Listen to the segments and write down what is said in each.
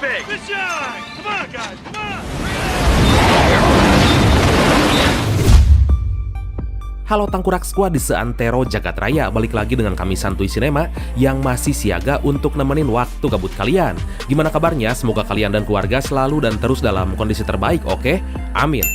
big. Mission! Come on, guys, come on! Halo Tangkurak Squad di seantero jagat raya, balik lagi dengan kami Santuy Cinema yang masih siaga untuk nemenin waktu gabut kalian. Gimana kabarnya? Semoga kalian dan keluarga selalu dan terus dalam kondisi terbaik, oke? Amin.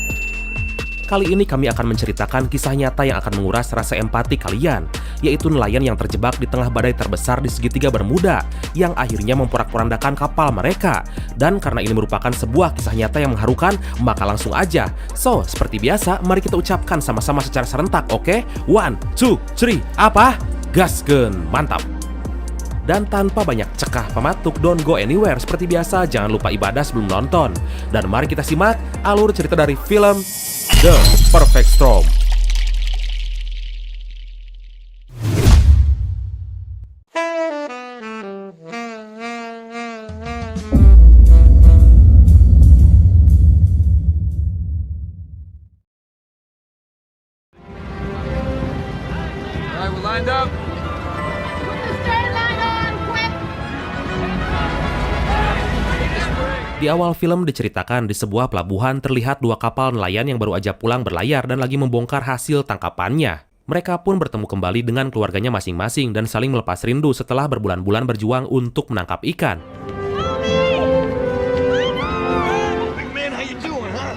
Kali ini kami akan menceritakan kisah nyata yang akan menguras rasa empati kalian, yaitu nelayan yang terjebak di tengah badai terbesar di segitiga Bermuda, yang akhirnya memporak-porandakan kapal mereka. Dan karena ini merupakan sebuah kisah nyata yang mengharukan, maka langsung aja. So, seperti biasa, mari kita ucapkan sama-sama secara serentak, oke? 1, 2, 3, apa? Gaskeun, mantap! Dan tanpa banyak cekah pematuk, don't go anywhere. Seperti biasa, jangan lupa ibadah sebelum nonton. Dan mari kita simak alur cerita dari film The Perfect Storm. Alright, we're lined up. Di awal film diceritakan di sebuah pelabuhan terlihat dua kapal nelayan yang baru aja pulang berlayar dan lagi membongkar hasil tangkapannya. Mereka pun bertemu kembali dengan keluarganya masing-masing dan saling melepas rindu setelah berbulan-bulan berjuang untuk menangkap ikan. Big man, how you doing, huh?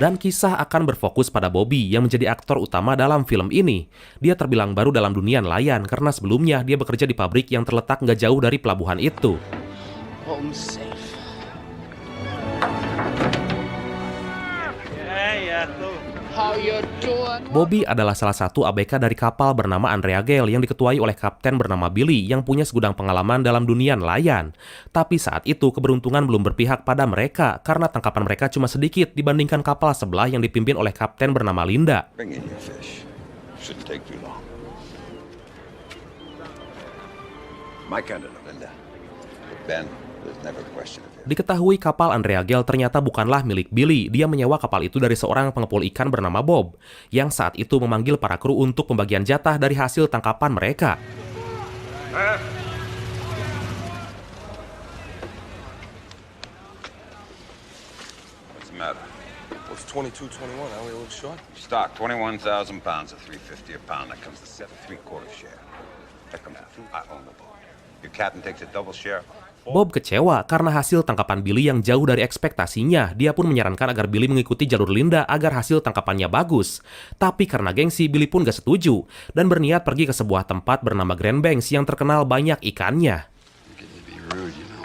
Dan kisah akan berfokus pada Bobby yang menjadi aktor utama dalam film ini. Dia terbilang baru dalam dunia nelayan karena sebelumnya dia bekerja di pabrik yang terletak nggak jauh dari pelabuhan itu. Home safe. How you doing? Bobby adalah salah satu ABK dari kapal bernama Andrea Gale yang diketuai oleh kapten bernama Billy yang punya segudang pengalaman dalam dunia nelayan. Tapi saat itu keberuntungan belum berpihak pada mereka karena tangkapan mereka cuma sedikit dibandingkan kapal sebelah yang dipimpin oleh kapten bernama Linda. Bring in your fish. Shouldn't take too long. My kind of Linda. But Ben, there's never a question of it. Diketahui kapal Andrea Gale ternyata bukanlah milik Billy. Dia menyewa kapal itu dari seorang pengepul ikan bernama Bob, yang saat itu memanggil para kru untuk pembagian jatah dari hasil tangkapan mereka. What's the matter? What's 22.21? Are we a little short? Stock, 21,000 pounds at $3.50 a pound. That comes to 7.75 share. That comes to 2. I own the boat. Your captain takes a double share. Bob kecewa karena hasil tangkapan Billy yang jauh dari ekspektasinya. Dia pun menyarankan agar Billy mengikuti jalur Linda agar hasil tangkapannya bagus. Tapi karena gengsi, Billy pun gak setuju dan berniat pergi ke sebuah tempat bernama Grand Banks yang terkenal banyak ikannya. You're getting to be rude, you know.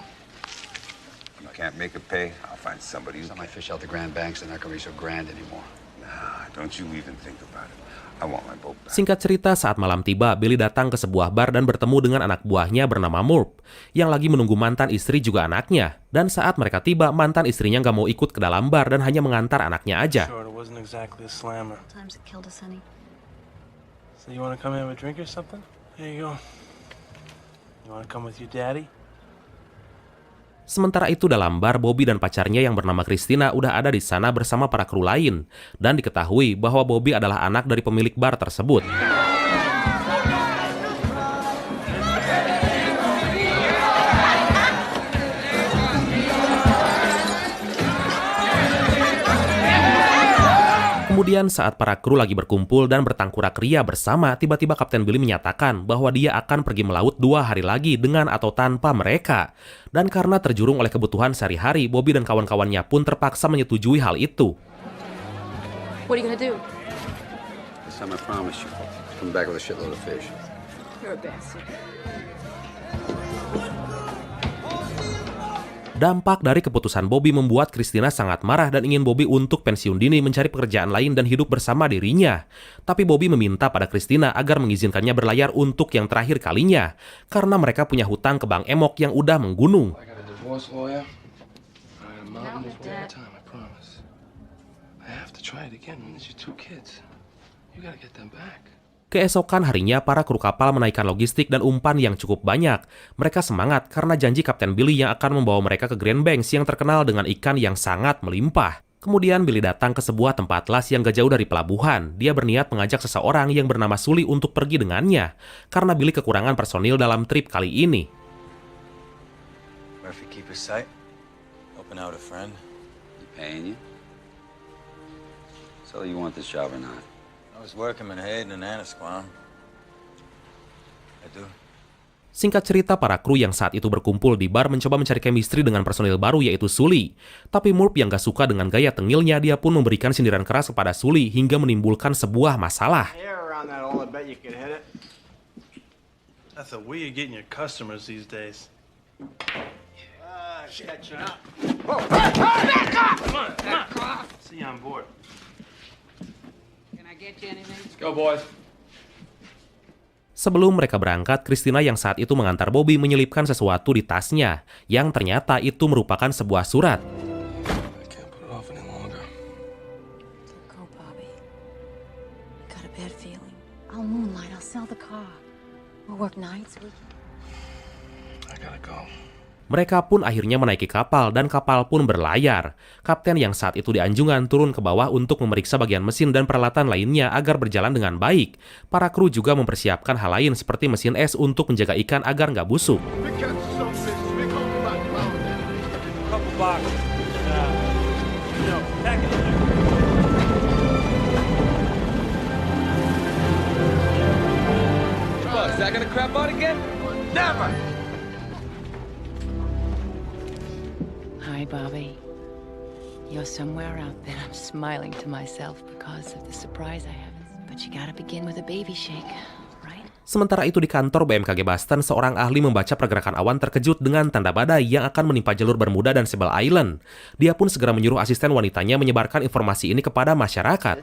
You can't make it pay. I'll find somebody who Some can. I fish out the Grand Banks, they're not gonna be so grand anymore. Nah, don't you even think about it. I want my boat back. Singkat cerita, saat malam tiba, Billy datang ke sebuah bar dan bertemu dengan anak buahnya bernama Murph, yang lagi menunggu mantan istri juga anaknya. Dan saat mereka tiba, mantan istrinya nggak mau ikut ke dalam bar dan hanya mengantar anaknya aja. Sure, it wasn't exactly a slammer. Times it killed us, honey. So you want to come have a drink or something? Here you go. You want to come with your daddy? Sementara itu dalam bar, Bobby dan pacarnya yang bernama Christina udah ada di sana bersama para kru lain. Dan diketahui bahwa Bobby adalah anak dari pemilik bar tersebut. Kemudian saat para kru lagi berkumpul dan bertangkurak ria bersama, tiba-tiba Kapten Billy menyatakan bahwa dia akan pergi melaut 2 hari lagi dengan atau tanpa mereka. Dan karena terjurung oleh kebutuhan sehari-hari, Bobby dan kawan-kawannya pun terpaksa menyetujui hal itu. What are you gonna do? This time I promise you, come back with a shitload of fish. You're a bastard. Dampak dari keputusan Bobby membuat Christina sangat marah dan ingin Bobby untuk pensiun dini mencari pekerjaan lain dan hidup bersama dirinya. Tapi Bobby meminta pada Christina agar mengizinkannya berlayar untuk yang terakhir kalinya, karena mereka punya hutang ke Bank Emok yang udah menggunung. I got a divorce lawyer. A mountain is one time, I promise. I have to try it again. There's your 2 kids. You gotta get them back. Keesokan harinya, para kru kapal menaikkan logistik dan umpan yang cukup banyak. Mereka semangat karena janji Kapten Billy yang akan membawa mereka ke Grand Banks yang terkenal dengan ikan yang sangat melimpah. Kemudian Billy datang ke sebuah tempat las yang gak jauh dari pelabuhan. Dia berniat mengajak seseorang yang bernama Sully untuk pergi dengannya, karena Billy kekurangan personil dalam trip kali ini. Murphy keep his sight? Open out a friend? You paying you? So you want this job or not? I was working Manhattan and Anasquam. I do. Singkat cerita, para kru yang saat itu berkumpul di bar mencoba mencari chemistry dengan personil baru yaitu Sully. Tapi Murph yang gak suka dengan gaya tengilnya, dia pun memberikan sindiran keras kepada Sully hingga menimbulkan sebuah masalah. That's the way you're getting your customers these days. Catching up. Whoa, back up! Come on. See you on board. Can I get you anything? Let's go, boys. Sebelum mereka berangkat, Christina yang saat itu mengantar Bobby menyelipkan sesuatu di tasnya, yang ternyata itu merupakan sebuah surat. I can't put it off any longer. Don't go, Bobby. I got a bad feeling. I'll moonlight. I'll sell the car. We'll work nights, weekends. I gotta go. Mereka pun akhirnya menaiki kapal dan kapal pun berlayar. Kapten yang saat itu di anjungan turun ke bawah untuk memeriksa bagian mesin dan peralatan lainnya agar berjalan dengan baik. Para kru juga mempersiapkan hal lain seperti mesin es untuk menjaga ikan agar nggak busuk. Couple boxes. Pack it in there. Is that gonna crap out again? Never! Hi, Bobby. You're somewhere out there. I'm smiling to myself because of the surprise I have. But you gotta begin with a baby shake, right? Sementara itu di kantor BMKG Boston, seorang ahli membaca pergerakan awan terkejut dengan tanda badai yang akan menimpa jalur Bermuda dan Sable Island. Dia pun segera menyuruh asisten wanitanya menyebarkan informasi ini kepada masyarakat.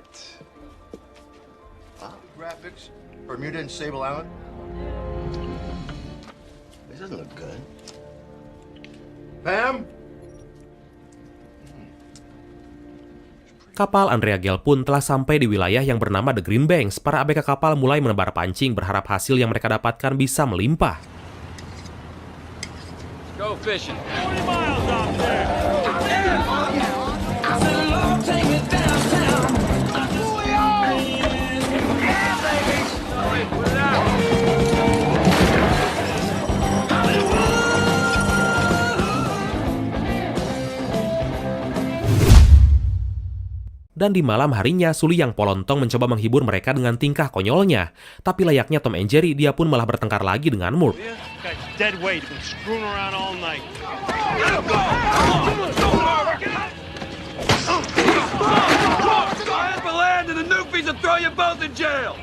Graphics, Bermuda and Sable Island. This doesn't look good. Pam? Kapal Andrea Gale pun telah sampai di wilayah yang bernama The Green Banks. Para ABK kapal mulai menebar pancing berharap hasil yang mereka dapatkan bisa melimpah. Go fishing. 40 miles out there. Dan di malam harinya, Sully yang polontong mencoba menghibur mereka dengan tingkah konyolnya. Tapi layaknya Tom and Jerry, dia pun malah bertengkar lagi dengan Murph. Guy's dead weight. Been screwing around all night. Land and the newfies will throw you both in jail!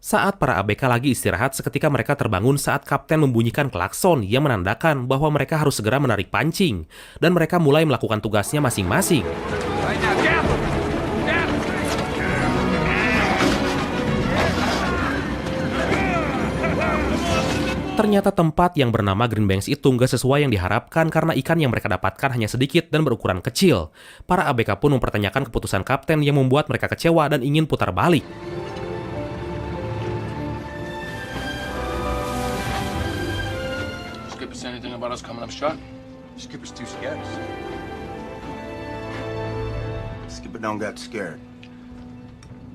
Saat para ABK lagi istirahat, seketika mereka terbangun saat kapten membunyikan klakson yang menandakan bahwa mereka harus segera menarik pancing. Dan mereka mulai melakukan tugasnya masing-masing. Right now, gamble! Ternyata tempat yang bernama Green Banks itu nggak sesuai yang diharapkan karena ikan yang mereka dapatkan hanya sedikit dan berukuran kecil. Para ABK pun mempertanyakan keputusan kapten yang membuat mereka kecewa dan ingin putar balik. Skipper say anything about us coming up short? Skipper's too scared. Skipper don't get scared.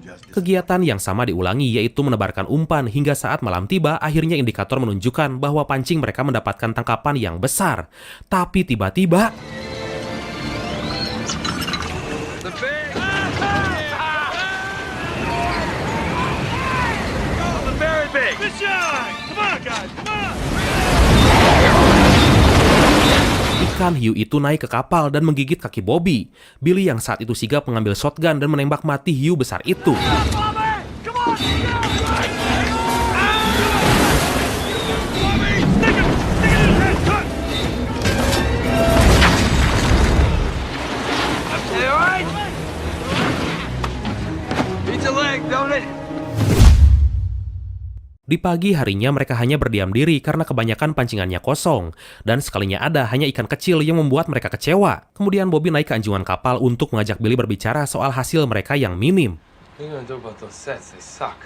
Kegiatan yang sama diulangi, yaitu menebarkan umpan hingga saat malam tiba, akhirnya indikator menunjukkan bahwa pancing mereka mendapatkan tangkapan yang besar. Tapi tiba-tiba... Ikan hiu itu naik ke kapal dan menggigit kaki Bobby. Billy yang saat itu sigap mengambil shotgun dan menembak mati hiu besar itu. Di pagi harinya mereka hanya berdiam diri karena kebanyakan pancingannya kosong. Dan sekalinya ada hanya ikan kecil yang membuat mereka kecewa. Kemudian Bobby naik ke anjungan kapal untuk mengajak Billy berbicara soal hasil mereka yang minim. What are you gonna do about those sets? They suck.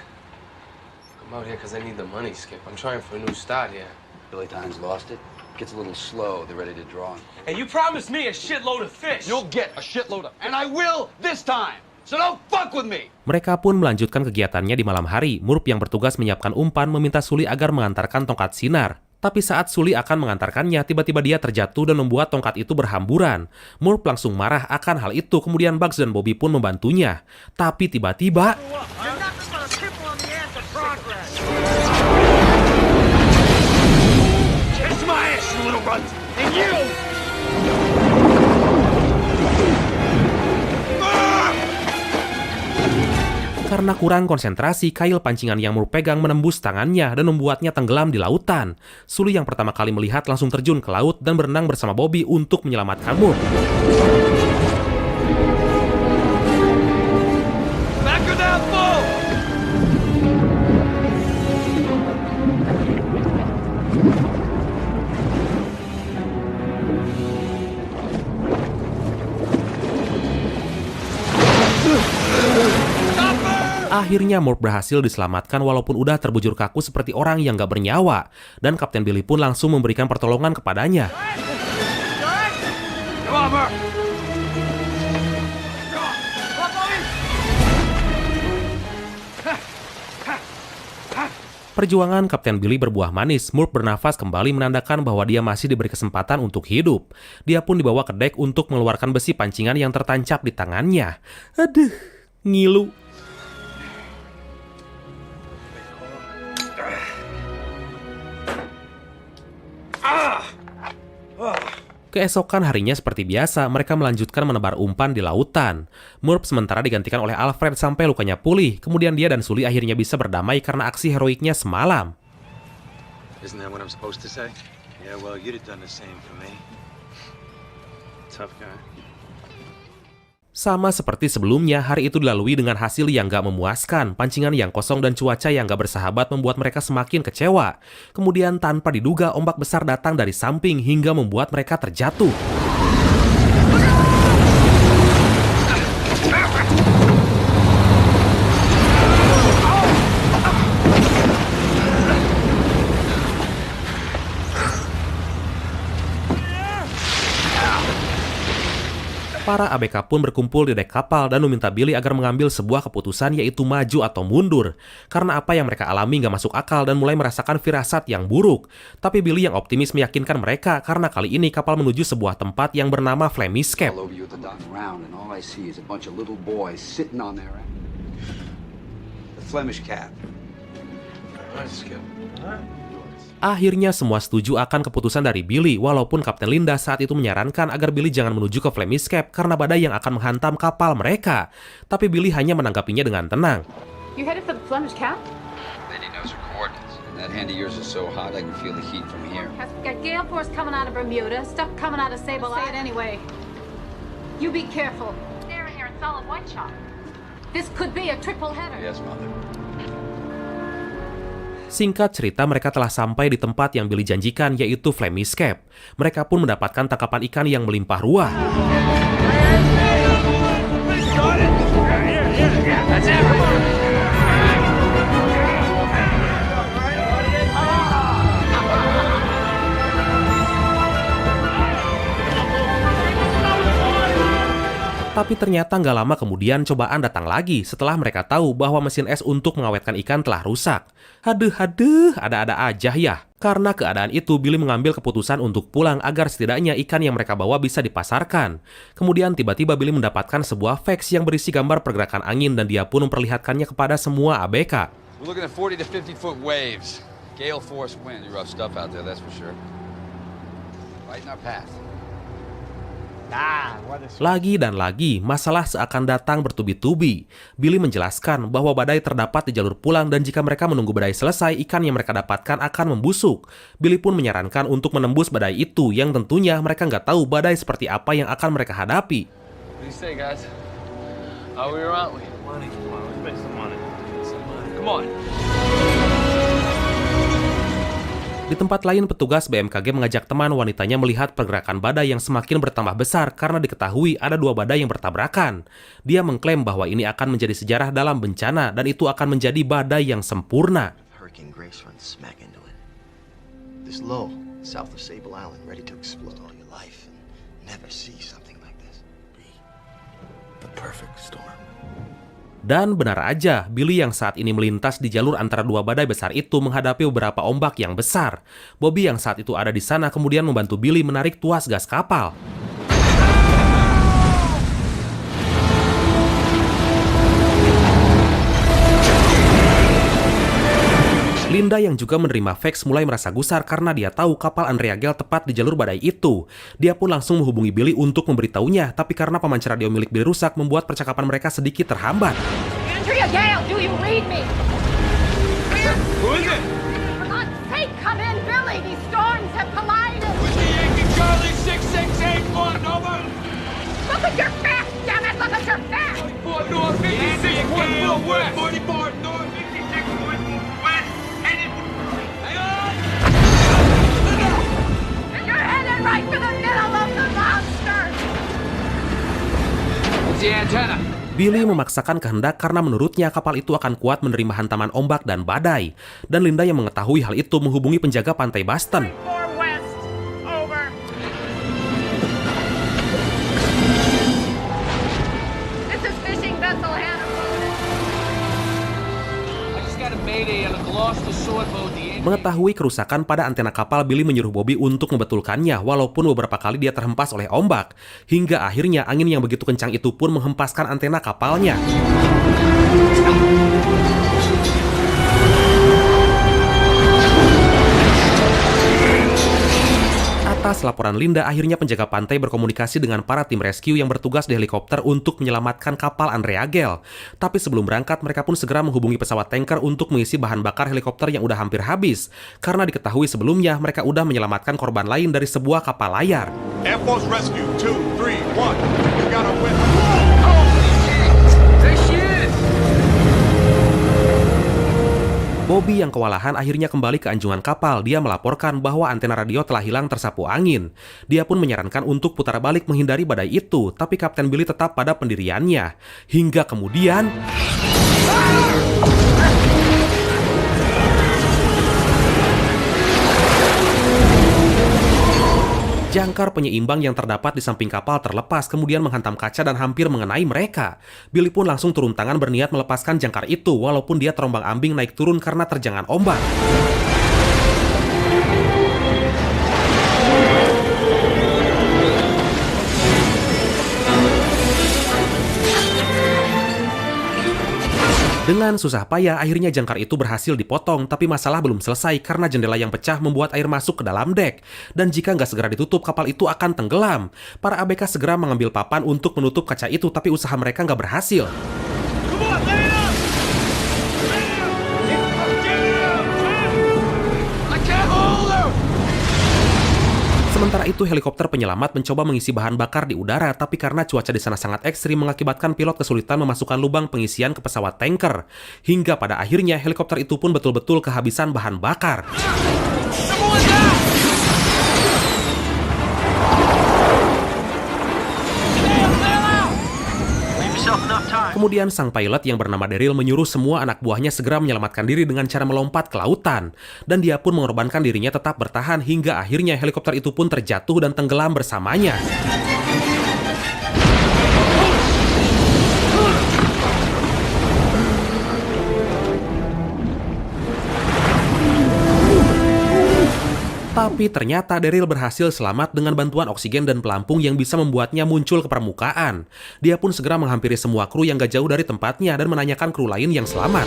I'm out here because I need the money, Skip. I'm trying for a new start here. Billy Tine's lost it. gets a little slow, they're ready to draw. Hey, you promised me a shitload of fish. You'll get a shitload of, and I will this time. So don't fuck with me. Mereka pun melanjutkan kegiatannya di malam hari. Murph yang bertugas menyiapkan umpan meminta Sully agar mengantarkan tongkat sinar. Tapi saat Sully akan mengantarkannya, tiba-tiba dia terjatuh dan membuat tongkat itu berhamburan. Murph langsung marah akan hal itu, kemudian Bugs dan Bobby pun membantunya. Tapi tiba-tiba... Karena kurang konsentrasi, kail pancingan yang Murph pegang menembus tangannya dan membuatnya tenggelam di lautan. Sully yang pertama kali melihat langsung terjun ke laut dan berenang bersama Bobby untuk menyelamatkan Murph. Back to that boat! Akhirnya Murph berhasil diselamatkan walaupun udah terbujur kaku seperti orang yang gak bernyawa. Dan Kapten Billy pun langsung memberikan pertolongan kepadanya. Perjuangan Kapten Billy berbuah manis. Murph bernafas kembali menandakan bahwa dia masih diberi kesempatan untuk hidup. Dia pun dibawa ke dek untuk mengeluarkan besi pancingan yang tertancap di tangannya. Aduh, ngilu. Keesokan harinya seperti biasa, mereka melanjutkan menebar umpan di lautan. Murph sementara digantikan oleh Alfred sampai lukanya pulih. Kemudian dia dan Sully akhirnya bisa berdamai karena aksi heroiknya semalam. Isn't that what I'm supposed to say? Yeah, well, you'd have done the same for me. Tough guy. Sama seperti sebelumnya, hari itu dilalui dengan hasil yang gak memuaskan. Pancingan yang kosong dan cuaca yang gak bersahabat membuat mereka semakin kecewa. Kemudian tanpa diduga, ombak besar datang dari samping hingga membuat mereka terjatuh. Para ABK pun berkumpul di dek kapal dan meminta Billy agar mengambil sebuah keputusan, yaitu maju atau mundur. Karena apa yang mereka alami gak masuk akal dan mulai merasakan firasat yang buruk. Tapi Billy yang optimis meyakinkan mereka karena kali ini kapal menuju sebuah tempat yang bernama Flemish Cap. Flemish Cap. Akhirnya semua setuju akan keputusan dari Billy, walaupun Kapten Linda saat itu menyarankan agar Billy jangan menuju ke Flemish Cap karena badai yang akan menghantam kapal mereka. Tapi Billy hanya menanggapinya dengan tenang. You headed for the Flemish Cap? Lady knows her coordinates. And that hand of yours is so hot I can feel the heat from here. Has got gale force coming out of Bermuda, stuff coming out of Sable Island. Say it anyway. You be careful. They're in here in solid white chalk. This could be a triple header. Yes, Mother. Singkat cerita, mereka telah sampai di tempat yang Billy janjikan, yaitu Flemish Cap. Mereka pun mendapatkan tangkapan ikan yang melimpah ruah. Tapi ternyata nggak lama kemudian cobaan datang lagi setelah mereka tahu bahwa mesin es untuk mengawetkan ikan telah rusak. Haduh, ada-ada aja ya. Karena keadaan itu, Billy mengambil keputusan untuk pulang agar setidaknya ikan yang mereka bawa bisa dipasarkan. Kemudian tiba-tiba Billy mendapatkan sebuah fax yang berisi gambar pergerakan angin dan dia pun memperlihatkannya kepada semua ABK. We're looking at 40 to 50 foot waves. Gale force wind. Rough stuff out there, that's for sure. Right in our path. Lagi dan lagi, masalah seakan datang bertubi-tubi. Billy menjelaskan bahwa badai terdapat di jalur pulang dan jika mereka menunggu badai selesai, ikan yang mereka dapatkan akan membusuk. Billy pun menyarankan untuk menembus badai itu, yang tentunya mereka nggak tahu badai seperti apa yang akan mereka hadapi. What do you say, guys? Are we or aren't we? Money, come on, let's make some money. Come on. Di tempat lain, petugas BMKG mengajak teman wanitanya melihat pergerakan badai yang semakin bertambah besar karena diketahui ada 2 badai yang bertabrakan. Dia mengklaim bahwa ini akan menjadi sejarah dalam bencana dan itu akan menjadi badai yang sempurna. Hurricane Grace runs smack into it. This lull south of Sable Island, ready to explode all your life and never see something like this. Be the perfect storm. Dan benar aja, Billy yang saat ini melintas di jalur antara dua badai besar itu menghadapi beberapa ombak yang besar. Bobby yang saat itu ada di sana kemudian membantu Billy menarik tuas gas kapal. Linda yang juga menerima fax mulai merasa gusar karena dia tahu kapal Andrea Gale tepat di jalur badai itu. Dia pun langsung menghubungi Billy untuk memberitahunya, tapi karena pemancar radio milik Billy rusak membuat percakapan mereka sedikit terhambat. Andrea Gale, do you read me? Who is it? For God's sake, come in, Billy. These storms have collided. Whiskey Yankee Charlie 6681, over. Look at your facts, damn it! Look at your facts. 44 North, 56.4 West. 44 North, 56.4 West. Headed. Hang on! And you're headed right for the middle of the monster. What's the antenna? Billy memaksakan kehendak karena menurutnya kapal itu akan kuat menerima hantaman ombak dan badai. Dan Linda yang mengetahui hal itu menghubungi penjaga pantai Boston. 4 West, over. This is fishing vessel Hannibal. I just got a mayday on a Gloucester sword boat. Mengetahui kerusakan pada antena kapal, Billy menyuruh Bobby untuk membetulkannya walaupun beberapa kali dia terhempas oleh ombak. Hingga akhirnya angin yang begitu kencang itu pun menghempaskan antena kapalnya. Atas laporan Linda, akhirnya penjaga pantai berkomunikasi dengan para tim rescue yang bertugas di helikopter untuk menyelamatkan kapal Andrea Gale. Tapi sebelum berangkat, mereka pun segera menghubungi pesawat tanker untuk mengisi bahan bakar helikopter yang udah hampir habis. Karena diketahui sebelumnya, mereka udah menyelamatkan korban lain dari sebuah kapal layar. Air Force Rescue 2, 3, 1. You got a win. There she is! Bobby yang kewalahan akhirnya kembali ke anjungan kapal. Dia melaporkan bahwa antena radio telah hilang tersapu angin. Dia pun menyarankan untuk putar balik menghindari badai itu, tapi Kapten Billy tetap pada pendiriannya. Hingga kemudian... jangkar penyeimbang yang terdapat di samping kapal terlepas, kemudian menghantam kaca dan hampir mengenai mereka. Billy pun langsung turun tangan berniat melepaskan jangkar itu, walaupun dia terombang-ambing naik turun karena terjangan ombak. Dengan susah payah, akhirnya jangkar itu berhasil dipotong, tapi masalah belum selesai karena jendela yang pecah membuat air masuk ke dalam dek. Dan jika nggak segera ditutup, kapal itu akan tenggelam. Para ABK segera mengambil papan untuk menutup kaca itu, tapi usaha mereka nggak berhasil. Sementara itu, helikopter penyelamat mencoba mengisi bahan bakar di udara, tapi karena cuaca di sana sangat ekstrim mengakibatkan pilot kesulitan memasukkan lubang pengisian ke pesawat tanker. Hingga pada akhirnya helikopter itu pun betul-betul kehabisan bahan bakar. Kemudian sang pilot yang bernama Daryl menyuruh semua anak buahnya segera menyelamatkan diri dengan cara melompat ke lautan. Dan dia pun mengorbankan dirinya tetap bertahan hingga akhirnya helikopter itu pun terjatuh dan tenggelam bersamanya. Tapi ternyata Daryl berhasil selamat dengan bantuan oksigen dan pelampung yang bisa membuatnya muncul ke permukaan. Dia pun segera menghampiri semua kru yang gak jauh dari tempatnya dan menanyakan kru lain yang selamat.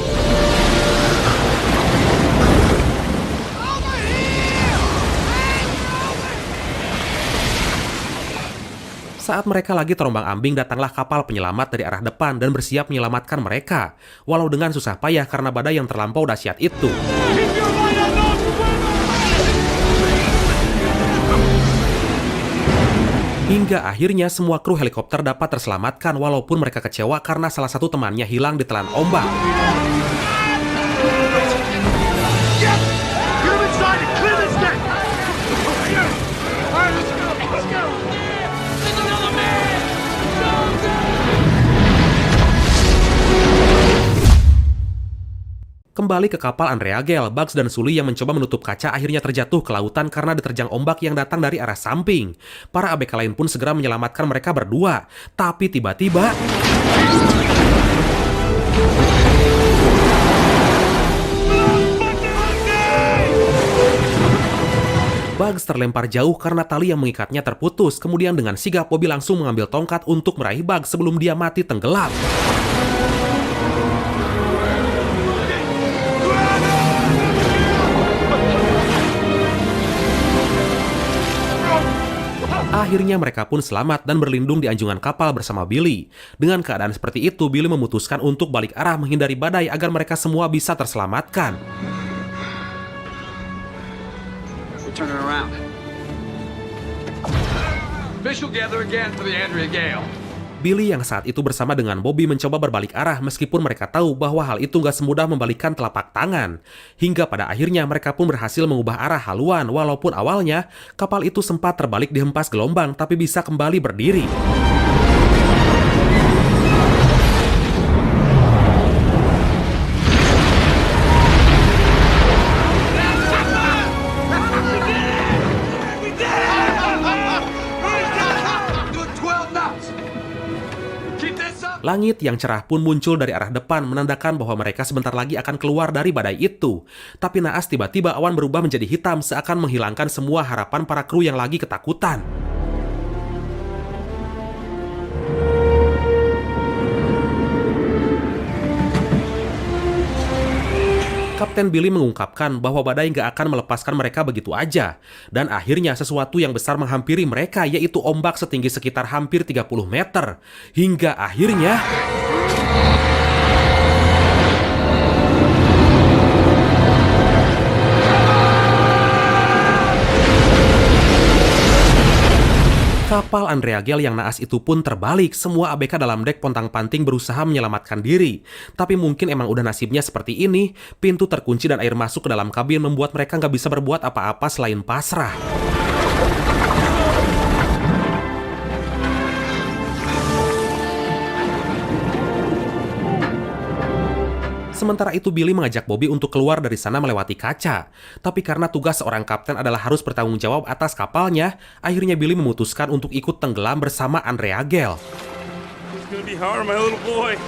Saat mereka lagi terombang-ambing, datanglah kapal penyelamat dari arah depan dan bersiap menyelamatkan mereka. Walau dengan susah payah karena badai yang terlampau dahsyat itu. Hingga akhirnya semua kru helikopter dapat terselamatkan walaupun mereka kecewa karena salah satu temannya hilang ditelan ombak. Kembali Kembali ke kapal Andrea Gale, Bugs dan Sully yang mencoba menutup kaca akhirnya terjatuh ke lautan karena diterjang ombak yang datang dari arah samping. Para ABK lain pun segera menyelamatkan mereka berdua. Tapi tiba-tiba... Bugs terlempar jauh karena tali yang mengikatnya terputus. Kemudian dengan sigap, Bobby langsung mengambil tongkat untuk meraih Bugs sebelum dia mati tenggelam. Akhirnya mereka pun selamat dan berlindung di anjungan kapal bersama Billy. Dengan keadaan seperti itu, Billy memutuskan untuk balik arah menghindari badai agar mereka semua bisa terselamatkan. We're turning around. Fish will gather again for the Andrea Gale. Billy yang saat itu bersama dengan Bobby mencoba berbalik arah meskipun mereka tahu bahwa hal itu gak semudah membalikkan telapak tangan. Hingga pada akhirnya mereka pun berhasil mengubah arah haluan walaupun awalnya kapal itu sempat terbalik dihempas gelombang tapi bisa kembali berdiri. Langit yang cerah pun muncul dari arah depan menandakan bahwa mereka sebentar lagi akan keluar dari badai itu. Tapi naas tiba-tiba awan berubah menjadi hitam seakan menghilangkan semua harapan para kru yang lagi ketakutan. Kapten Billy mengungkapkan bahwa badai nggak akan melepaskan mereka begitu aja. Dan akhirnya sesuatu yang besar menghampiri mereka, yaitu ombak setinggi sekitar hampir 30 meter. Hingga akhirnya... kapal Andrea Gale yang naas itu pun terbalik. Semua ABK dalam dek pontang-panting berusaha menyelamatkan diri. Tapi mungkin emang udah nasibnya seperti ini. Pintu terkunci dan air masuk ke dalam kabin membuat mereka nggak bisa berbuat apa-apa selain pasrah. Sementara itu Billy mengajak Bobby untuk keluar dari sana melewati kaca. Tapi karena tugas seorang kapten adalah harus bertanggung jawab atas kapalnya, akhirnya Billy memutuskan untuk ikut tenggelam bersama Andrea Gale. It's gonna be hard, my little boy.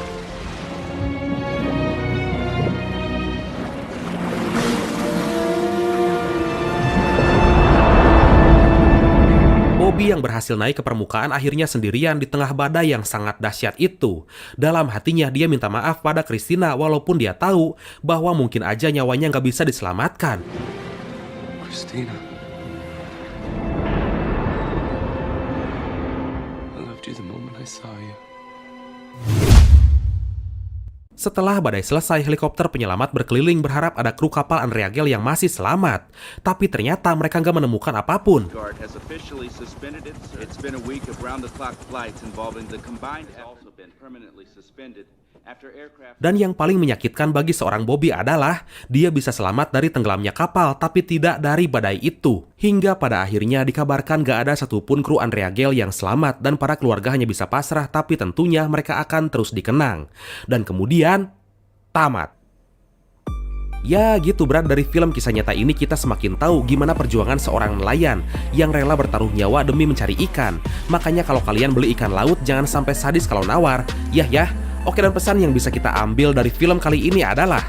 Bobby yang berhasil naik ke permukaan akhirnya sendirian di tengah badai yang sangat dahsyat itu. Dalam hatinya dia minta maaf pada Christina walaupun dia tahu bahwa mungkin aja nyawanya nggak bisa diselamatkan. Christina. I loved you the moment I saw you. Setelah badai selesai, helikopter penyelamat berkeliling berharap ada kru kapal Andrea Gale yang masih selamat. Tapi ternyata mereka nggak menemukan apapun. Dan yang paling menyakitkan bagi seorang Bobby adalah dia bisa selamat dari tenggelamnya kapal, tapi tidak dari badai itu. Hingga pada akhirnya dikabarkan gak ada satupun kru Andrea Gale yang selamat dan para keluarga hanya bisa pasrah, tapi tentunya mereka akan terus dikenang. Dan kemudian, tamat. Ya gitu Brad, dari film kisah nyata ini kita semakin tahu gimana perjuangan seorang nelayan yang rela bertaruh nyawa demi mencari ikan. Makanya kalau kalian beli ikan laut jangan sampai sadis kalau nawar. Ya. Oke, dan pesan yang bisa kita ambil dari film kali ini adalah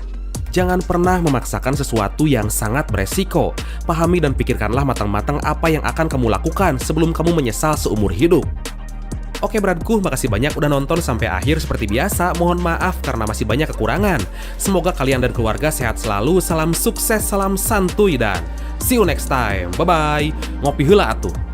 jangan pernah memaksakan sesuatu yang sangat beresiko. Pahami dan pikirkanlah matang-matang apa yang akan kamu lakukan sebelum kamu menyesal seumur hidup. Oke Bradku, makasih banyak udah nonton sampai akhir. Seperti biasa, mohon maaf karena masih banyak kekurangan. Semoga kalian dan keluarga sehat selalu, salam sukses, salam santuy, dan see you next time. Bye-bye. Ngopi heula atuh.